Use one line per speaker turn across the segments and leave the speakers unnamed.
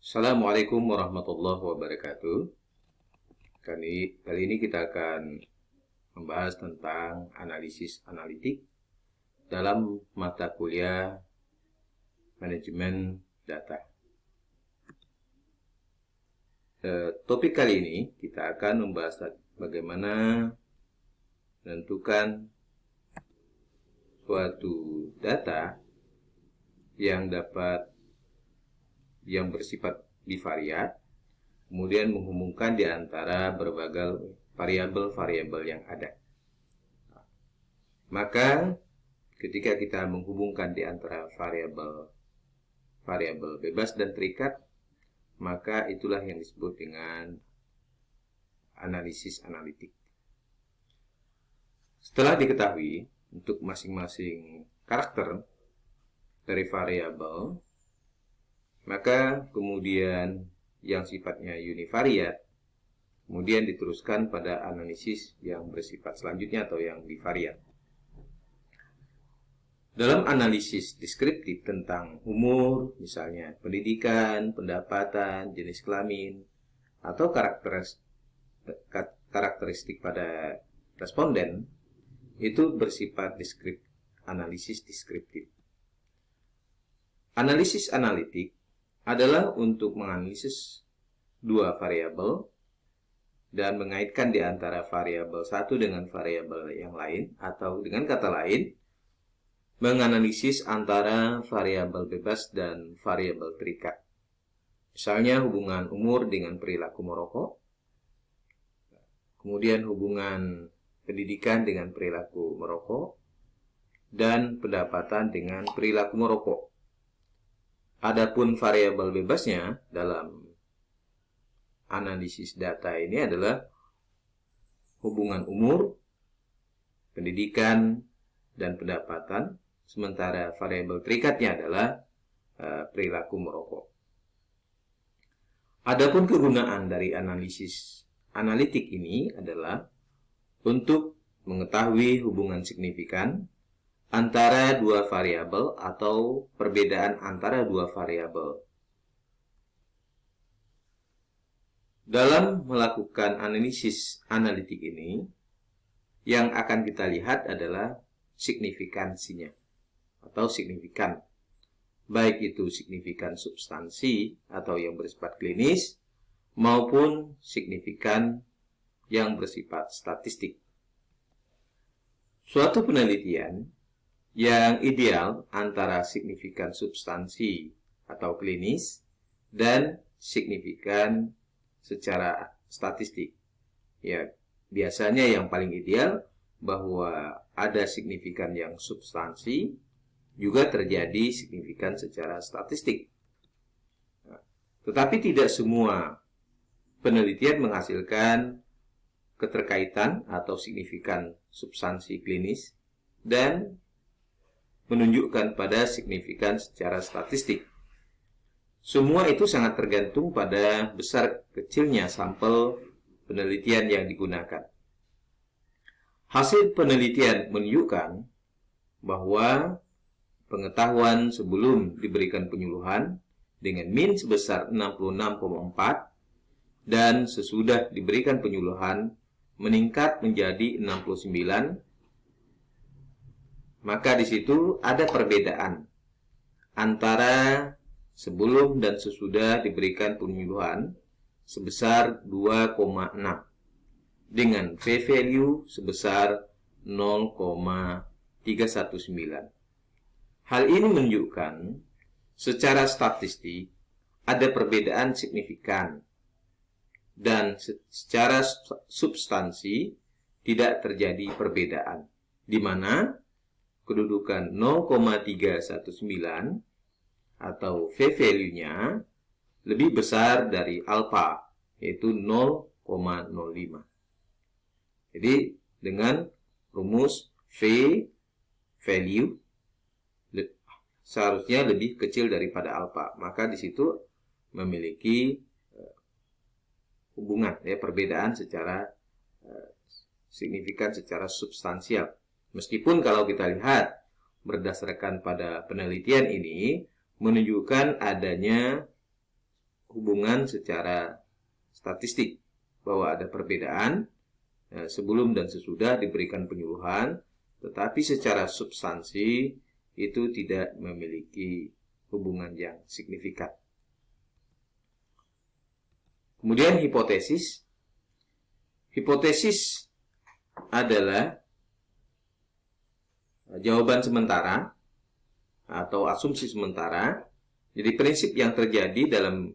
Assalamualaikum warahmatullahi wabarakatuh. Kali ini kita akan membahas tentang analisis analitik dalam mata kuliah manajemen data. Topik kali ini kita akan membahas bagaimana menentukan suatu data yang bersifat bivariat, kemudian menghubungkan di antara berbagai variabel-variabel yang ada. Maka ketika kita menghubungkan di antara variabel bebas dan terikat, maka itulah yang disebut dengan analisis analitik. Setelah diketahui untuk masing-masing karakter dari variabel, maka kemudian yang sifatnya univariat kemudian diteruskan pada analisis yang bersifat selanjutnya atau yang bivariat. Dalam analisis deskriptif tentang umur, misalnya pendidikan, pendapatan, jenis kelamin, atau karakteristik pada responden, itu bersifat analisis deskriptif. Analisis analitik adalah untuk menganalisis dua variabel dan mengaitkan di antara variabel satu dengan variabel yang lain, atau dengan kata lain, menganalisis antara variabel bebas dan variabel terikat. Misalnya hubungan umur dengan perilaku merokok, kemudian hubungan pendidikan dengan perilaku merokok, dan pendapatan dengan perilaku merokok. Adapun variabel bebasnya dalam analisis data ini adalah hubungan umur, pendidikan, dan pendapatan, sementara variabel terikatnya adalah perilaku merokok. Adapun kegunaan dari analisis analitik ini adalah untuk mengetahui hubungan signifikan antara dua variabel atau perbedaan antara dua variabel. Dalam melakukan analisis analitik ini, yang akan kita lihat adalah signifikansinya atau signifikan. Baik itu signifikan substansi atau yang bersifat klinis maupun signifikan yang bersifat statistik. Suatu penelitian yang ideal antara signifikan substansi atau klinis dan signifikan secara statistik. Ya, biasanya yang paling ideal bahwa ada signifikan yang substansi, juga terjadi signifikan secara statistik. Tetapi tidak semua penelitian menghasilkan keterkaitan atau signifikan substansi klinis dan menunjukkan pada signifikan secara statistik. Semua itu sangat tergantung pada besar kecilnya sampel penelitian yang digunakan. Hasil penelitian menunjukkan bahwa pengetahuan sebelum diberikan penyuluhan dengan min sebesar 66,4 dan sesudah diberikan penyuluhan meningkat menjadi 69, maka di situ ada perbedaan antara sebelum dan sesudah diberikan penyuluhan sebesar 2,6 dengan p-value sebesar 0,319. Hal ini menunjukkan secara statistik ada perbedaan signifikan dan secara substansi tidak terjadi perbedaan, di mana kedudukan 0,319 atau p-value-nya lebih besar dari alfa, yaitu 0,05. Jadi dengan rumus v-value seharusnya lebih kecil daripada alfa, maka di situ memiliki hubungan, ya, perbedaan secara signifikan secara substansial. Meskipun kalau kita lihat berdasarkan pada penelitian ini menunjukkan adanya hubungan secara statistik bahwa ada perbedaan sebelum dan sesudah diberikan penyuluhan, tetapi secara substansi itu tidak memiliki hubungan yang signifikan. Kemudian hipotesis. Hipotesis adalah jawaban sementara atau asumsi sementara. Jadi prinsip yang terjadi dalam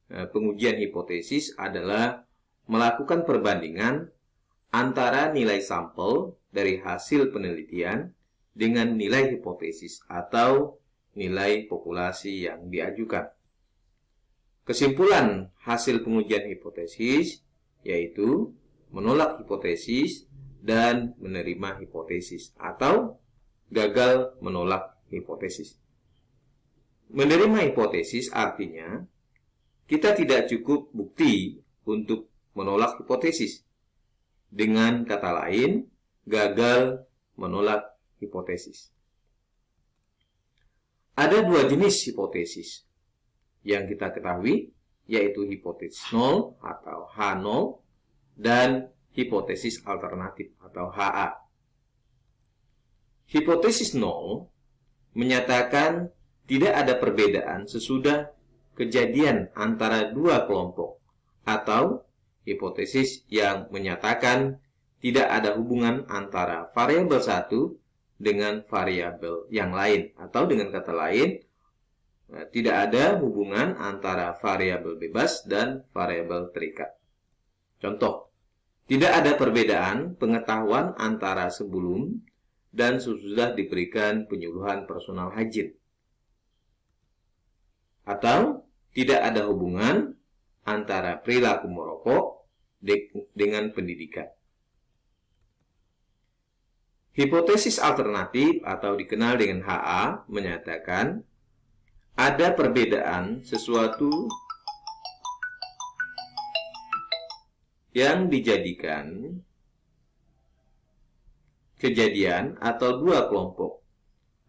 pengujian hipotesis adalah melakukan perbandingan antara nilai sampel dari hasil penelitian dengan nilai hipotesis atau nilai populasi yang diajukan. Kesimpulan hasil pengujian hipotesis yaitu menolak hipotesis dan menerima hipotesis atau gagal menolak hipotesis. Menerima hipotesis artinya kita tidak cukup bukti untuk menolak hipotesis. Dengan kata lain, gagal menolak hipotesis. Ada dua jenis hipotesis yang kita ketahui, yaitu hipotesis nol atau H0 dan hipotesis alternatif atau HA. Hipotesis nol menyatakan tidak ada perbedaan sesudah kejadian antara dua kelompok, atau hipotesis yang menyatakan tidak ada hubungan antara variabel satu dengan variabel yang lain, atau dengan kata lain, tidak ada hubungan antara variabel bebas dan variabel terikat. Contoh, tidak ada perbedaan pengetahuan antara sebelum dan sesudah diberikan penyuluhan personal hygiene. Atau tidak ada hubungan antara perilaku merokok dengan pendidikan. Hipotesis alternatif atau dikenal dengan HA menyatakan ada perbedaan sesuatu yang dijadikan kejadian atau dua kelompok,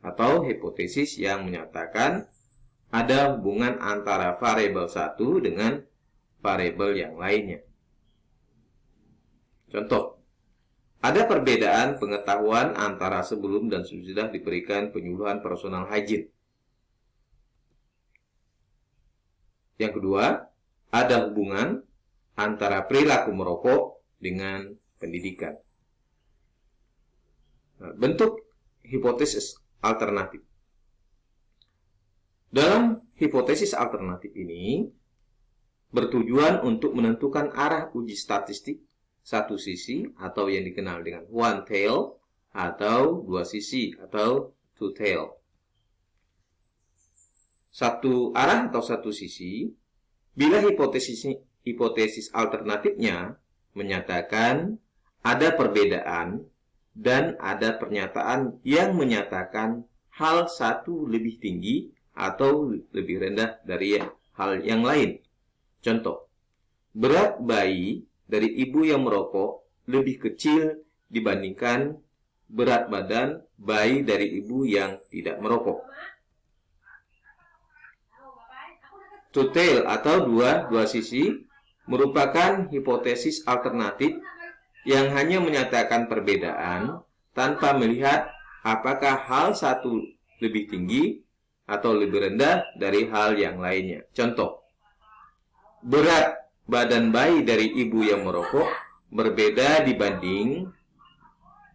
atau hipotesis yang menyatakan ada hubungan antara variabel satu dengan variabel yang lainnya. Contoh, ada perbedaan pengetahuan antara sebelum dan sesudah diberikan penyuluhan personal hygiene. Yang kedua, ada hubungan antara perilaku merokok dengan pendidikan. Bentuk hipotesis alternatif. Dalam hipotesis alternatif ini bertujuan untuk menentukan arah uji statistik satu sisi atau yang dikenal dengan one tail atau dua sisi atau two tail. Satu arah atau satu sisi bila hipotesis alternatifnya menyatakan ada perbedaan dan ada pernyataan yang menyatakan hal satu lebih tinggi atau lebih rendah dari hal yang lain. Contoh, berat bayi dari ibu yang merokok lebih kecil dibandingkan berat badan bayi dari ibu yang tidak merokok. Two tail atau dua sisi merupakan hipotesis alternatif yang hanya menyatakan perbedaan tanpa melihat apakah hal satu lebih tinggi atau lebih rendah dari hal yang lainnya. Contoh, berat badan bayi dari ibu yang merokok berbeda dibanding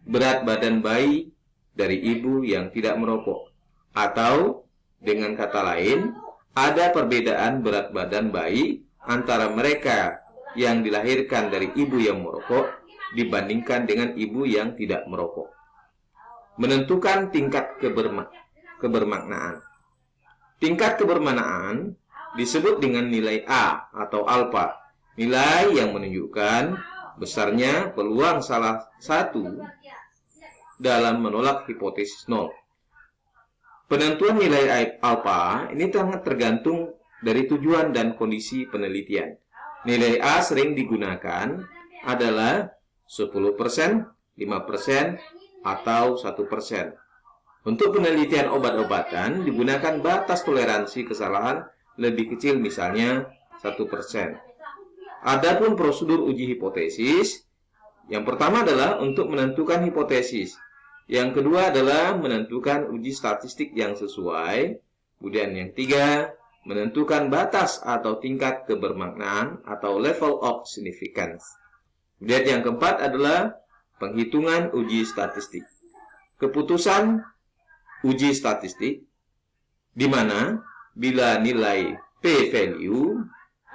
berat badan bayi dari ibu yang tidak merokok. Atau dengan kata lain, ada perbedaan berat badan bayi antara mereka yang dilahirkan dari ibu yang merokok dibandingkan dengan ibu yang tidak merokok. Menentukan tingkat kebermaknaan. Tingkat kebermaknaan disebut dengan nilai A atau alfa, nilai yang menunjukkan besarnya peluang salah satu dalam menolak hipotesis nol. Penentuan nilai alfa ini sangat tergantung dari tujuan dan kondisi penelitian. Nilai A sering digunakan adalah 10%, 5%, atau 1%. Untuk penelitian obat-obatan digunakan batas toleransi kesalahan lebih kecil, misalnya 1%. Adapun prosedur uji hipotesis, yang pertama adalah untuk menentukan hipotesis. Yang kedua adalah menentukan uji statistik yang sesuai. Kemudian yang ketiga, menentukan batas atau tingkat kebermaknaan atau level of significance. Kemudian yang keempat adalah penghitungan uji statistik. Keputusan uji statistik di mana bila nilai p-value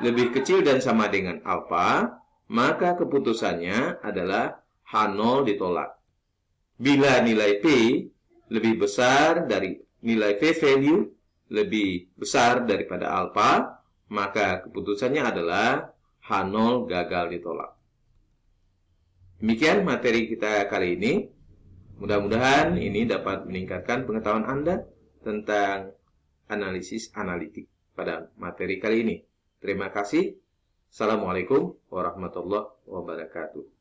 lebih kecil dan sama dengan alfa, maka keputusannya adalah H0 ditolak. Bila nilai P lebih besar dari nilai p-value lebih besar daripada alfa, maka keputusannya adalah H0 gagal ditolak. Demikian materi kita kali ini. Mudah-mudahan ini dapat meningkatkan pengetahuan Anda tentang analisis analitik pada materi kali ini. Terima kasih. Assalamualaikum warahmatullahi wabarakatuh.